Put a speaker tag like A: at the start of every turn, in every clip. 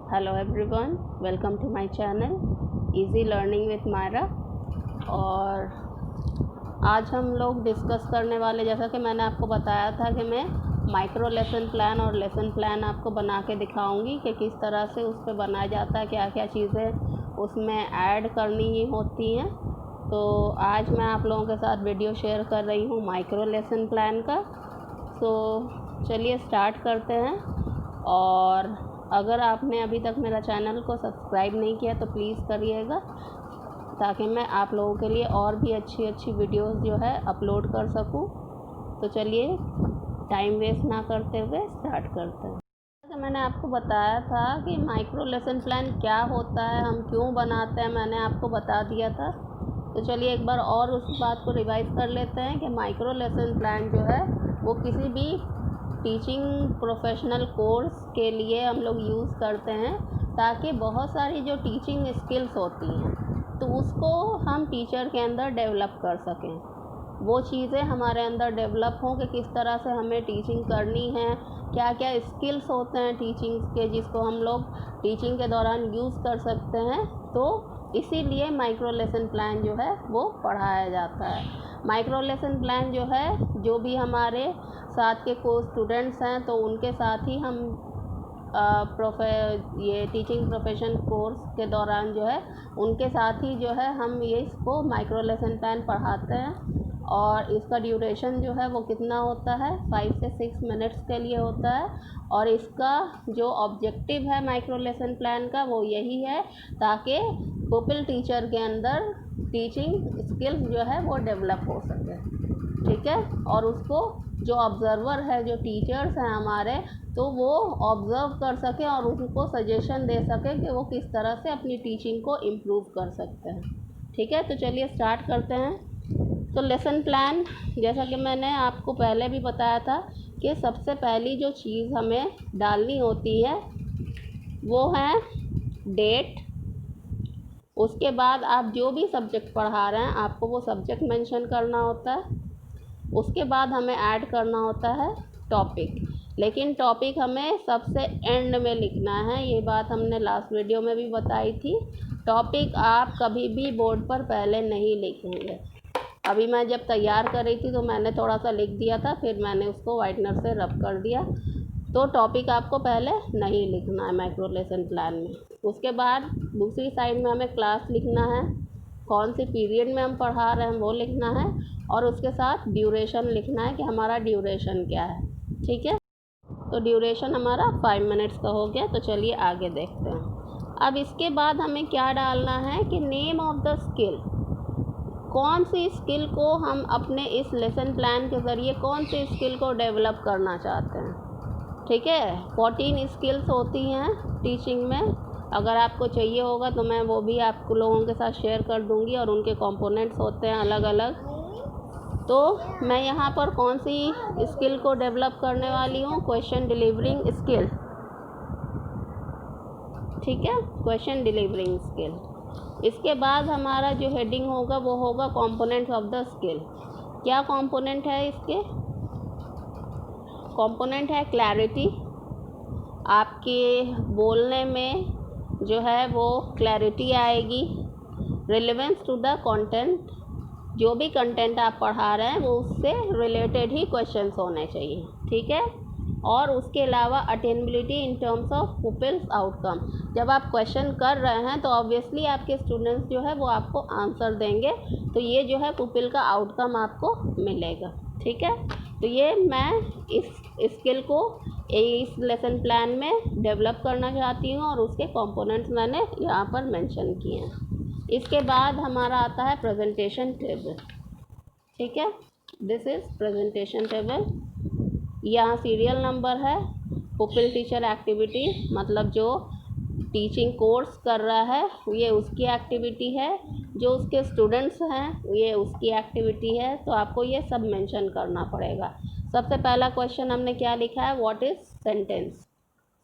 A: Hello everyone, welcome to my channel easy learning with Myra. और आज हम लोग डिस्कस करने वाले, जैसा कि मैंने आपको बताया था कि मैं माइक्रो लेसन प्लान और लेसन प्लान आपको बना के दिखाऊंगी कि किस तरह से उस पर बनाया जाता है, क्या क्या चीज़ें उसमें ऐड करनी ही होती हैं। तो आज मैं आप लोगों के साथ वीडियो शेयर कर रही हूँ माइक्रो लेसन प्लान का। तो चलिए स्टार्ट करते हैं। और अगर आपने अभी तक मेरा चैनल को सब्सक्राइब नहीं किया तो प्लीज़ करिएगा, ताकि मैं आप लोगों के लिए और भी अच्छी अच्छी वीडियोस जो है अपलोड कर सकूं। तो चलिए टाइम वेस्ट ना करते हुए स्टार्ट करते हैं। जैसे मैंने आपको बताया था कि माइक्रो लेसन प्लान क्या होता है, हम क्यों बनाते हैं, मैंने आपको बता दिया था। तो चलिए एक बार और उस बात को रिवाइज कर लेते हैं कि माइक्रो लेसन प्लान जो है वो किसी भी टीचिंग प्रोफेशनल कोर्स के लिए हम लोग यूज़ करते हैं, ताकि बहुत सारी जो टीचिंग स्किल्स होती हैं तो उसको हम टीचर के अंदर डेवलप कर सकें। वो चीज़ें हमारे अंदर डेवलप हों कि किस तरह से हमें टीचिंग करनी है, क्या क्या स्किल्स होते हैं टीचिंग के जिसको हम लोग टीचिंग के दौरान यूज़ कर सकते हैं। तो इसीलिए माइक्रो लेसन प्लान जो है वो पढ़ाया जाता है। माइक्रो लेसन प्लान जो है, जो भी हमारे साथ के कोर्स स्टूडेंट्स हैं तो उनके साथ ही हम ये टीचिंग प्रोफेशन कोर्स के दौरान जो है उनके साथ ही जो है हम ये इसको माइक्रो लेसन प्लान पढ़ाते हैं। और इसका ड्यूरेशन जो है वो कितना होता है, 5 से 6 मिनट्स के लिए होता है। और इसका जो ऑब्जेक्टिव है माइक्रो लेसन प्लान का वो यही है, ताकि पुपिल टीचर के अंदर टीचिंग स्किल्स जो है वो डेवलप हो सके, ठीक है। और उसको जो ऑब्ज़र्वर है, जो टीचर्स हैं हमारे, तो वो ऑब्ज़र्व कर सकें और उनको सजेशन दे सकें कि वो किस तरह से अपनी टीचिंग को इम्प्रूव कर सकते हैं, ठीक है। तो चलिए स्टार्ट करते हैं। तो लेसन प्लान, जैसा कि मैंने आपको पहले भी बताया था कि सबसे पहली जो चीज़ हमें डालनी होती है वो है डेट। उसके बाद आप जो भी सब्जेक्ट पढ़ा रहे हैं आपको वो सब्जेक्ट मेंशन करना होता है। उसके बाद हमें ऐड करना होता है टॉपिक, लेकिन टॉपिक हमें सबसे एंड में लिखना है। ये बात हमने लास्ट वीडियो में भी बताई थी। टॉपिक आप कभी भी बोर्ड पर पहले नहीं लिखेंगे। अभी मैं जब तैयार कर रही थी तो मैंने थोड़ा सा लिख दिया था, फिर मैंने उसको वाइटनर से रब कर दिया। तो टॉपिक आपको पहले नहीं लिखना है माइक्रो लेसन प्लान में। उसके बाद दूसरी साइड में हमें क्लास लिखना है, कौन सी पीरियड में हम पढ़ा रहे हैं वो लिखना है, और उसके साथ ड्यूरेशन लिखना है कि हमारा ड्यूरेशन क्या है, ठीक है। तो ड्यूरेशन हमारा 5 मिनट्स का हो गया। तो चलिए आगे देखते हैं। अब इसके बाद हमें क्या डालना है कि नेम ऑफ द स्किल, कौन सी स्किल को हम अपने इस लेसन प्लान के ज़रिए कौन सी स्किल को डेवलप करना चाहते हैं, ठीक है। 14 स्किल्स होती हैं टीचिंग में। अगर आपको चाहिए होगा तो मैं वो भी आप लोगों के साथ शेयर कर दूंगी, और उनके कंपोनेंट्स होते हैं अलग अलग। तो मैं यहाँ पर कौन सी स्किल को डेवलप करने वाली हूँ, क्वेश्चन डिलीवरिंग स्किल, ठीक है, क्वेश्चन डिलीवरिंग स्किल। इसके बाद हमारा जो हेडिंग होगा वो होगा कंपोनेंट्स ऑफ द स्किल। क्या कंपोनेंट है इसके? कंपोनेंट है क्लैरिटी, आपके बोलने में जो है वो क्लैरिटी आएगी। रिलेवेंस टू द कंटेंट, जो भी कंटेंट आप पढ़ा रहे हैं वो उससे रिलेटेड ही क्वेश्चंस होने चाहिए, ठीक है। और उसके अलावा attainability in terms of pupils outcome, जब आप क्वेश्चन कर रहे हैं तो ऑब्वियसली आपके स्टूडेंट्स जो है वो आपको आंसर देंगे, तो ये जो है पुपिल का आउटकम आपको मिलेगा, ठीक है। तो ये मैं इस स्किल को इस लेसन प्लान में डेवलप करना चाहती हूँ, और उसके कंपोनेंट्स मैंने यहाँ पर मेंशन किए हैं। इसके बाद हमारा आता है प्रेजेंटेशन टेबल, ठीक है। This is presentation table. यहाँ सीरियल नंबर है, पुपिल टीचर एक्टिविटी, मतलब जो टीचिंग कोर्स कर रहा है ये उसकी एक्टिविटी है, जो उसके स्टूडेंट्स हैं ये उसकी एक्टिविटी है। तो आपको ये सब मेंशन करना पड़ेगा। सबसे पहला क्वेश्चन हमने क्या लिखा है, व्हाट इज़ सेंटेंस।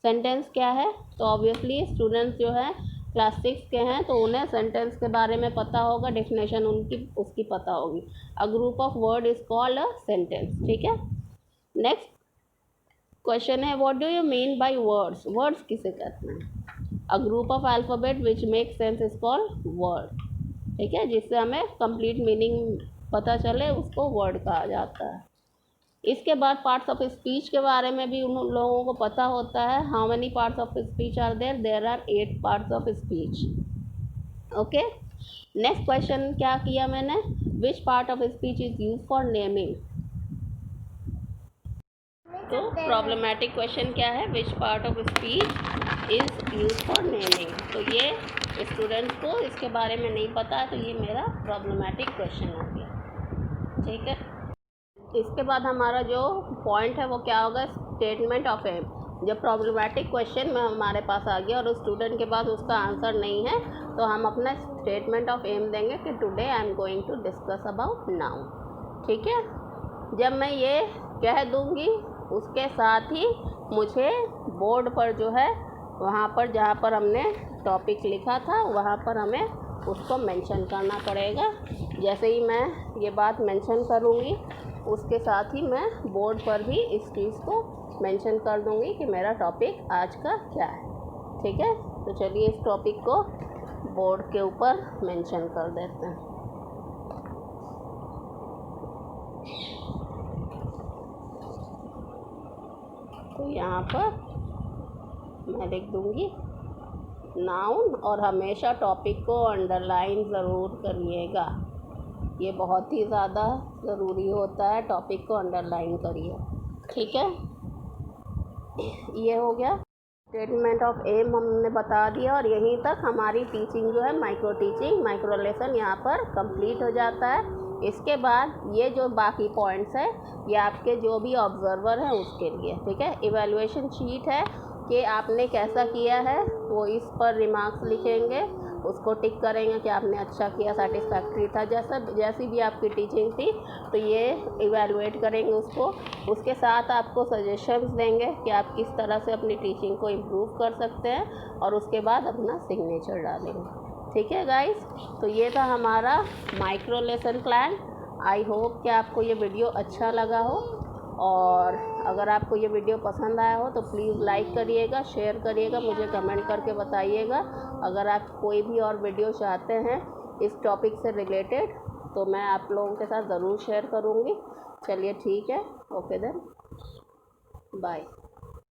A: सेंटेंस क्या है? तो ऑब्वियसली स्टूडेंट्स जो है क्लास 6 के हैं तो उन्हें सेंटेंस के बारे में पता होगा, डेफिनेशन उनकी उसकी पता होगी। A group of word is called a sentence, ठीक है। नेक्स्ट क्वेश्चन है, what do you mean by words. Words किसे कहते हैं? A group of alphabet which make sense is called word. ठीक है, जिससे हमें कंप्लीट मीनिंग पता चले उसको वर्ड कहा जाता है। इसके बाद पार्ट्स ऑफ स्पीच के बारे में भी उन लोगों को पता होता है। How many parts of speech are there? There are 8 parts of speech. Okay, next question क्या किया मैंने, which part of speech is use for naming. तो प्रॉब्लमेटिक क्वेश्चन क्या है, which part of speech is use for naming. तो ये student को इसके बारे में नहीं पता है, तो ये मेरा प्रॉब्लमेटिक क्वेश्चन हो गया। ठीक है, इसके बाद हमारा जो पॉइंट है वो क्या होगा, स्टेटमेंट ऑफ एम। जब प्रॉब्लमेटिक क्वेश्चन में हमारे पास आ गया और उस स्टूडेंट के पास उसका आंसर नहीं है, तो हम अपना स्टेटमेंट ऑफ एम देंगे कि today I am going to discuss about noun. ठीक है, जब मैं ये कह दूँगी उसके साथ ही मुझे बोर्ड पर जो है वहाँ पर जहाँ पर हमने टॉपिक लिखा था वहाँ पर हमें उसको मेंशन करना पड़ेगा। जैसे ही मैं ये बात मेंशन करूँगी उसके साथ ही मैं बोर्ड पर भी इस चीज़ को मेंशन कर दूँगी कि मेरा टॉपिक आज का क्या है। ठीक है, तो चलिए इस टॉपिक को बोर्ड के ऊपर मेंशन कर देते हैं। तो यहाँ पर मैं लिख दूँगी नाउन, और हमेशा टॉपिक को अंडरलाइन ज़रूर करिएगा, ये बहुत ही ज़्यादा ज़रूरी होता है, टॉपिक को अंडरलाइन करिए। ठीक है, ये हो गया स्टेटमेंट ऑफ एम हमने बता दिया, और यहीं तक हमारी टीचिंग जो है माइक्रो लेसन यहाँ पर कंप्लीट हो जाता है। इसके बाद ये जो बाकी पॉइंट्स है ये आपके जो भी ऑब्जर्वर हैं उसके लिए। ठीक है, इवैल्यूएशन शीट है कि आपने कैसा किया है, वो इस पर रिमार्क्स लिखेंगे, उसको टिक करेंगे कि आपने अच्छा किया, सेटिस्फैक्ट्री था, जैसी भी आपकी टीचिंग थी, तो ये इवैल्यूएट करेंगे उसको। उसके साथ आपको सजेशंस देंगे कि आप किस तरह से अपनी टीचिंग को इम्प्रूव कर सकते हैं, और उसके बाद अपना सिग्नेचर डालेंगे। ठीक है गाइस, तो ये था हमारा micro lesson plan. I hope कि आपको ये वीडियो अच्छा लगा हो, और अगर आपको ये वीडियो पसंद आया हो तो प्लीज़ लाइक करिएगा, शेयर करिएगा, मुझे कमेंट करके बताइएगा। अगर आप कोई भी और वीडियो चाहते हैं इस टॉपिक से रिलेटेड तो मैं आप लोगों के साथ ज़रूर शेयर करूँगी। चलिए ठीक है, ओके देन, बाय।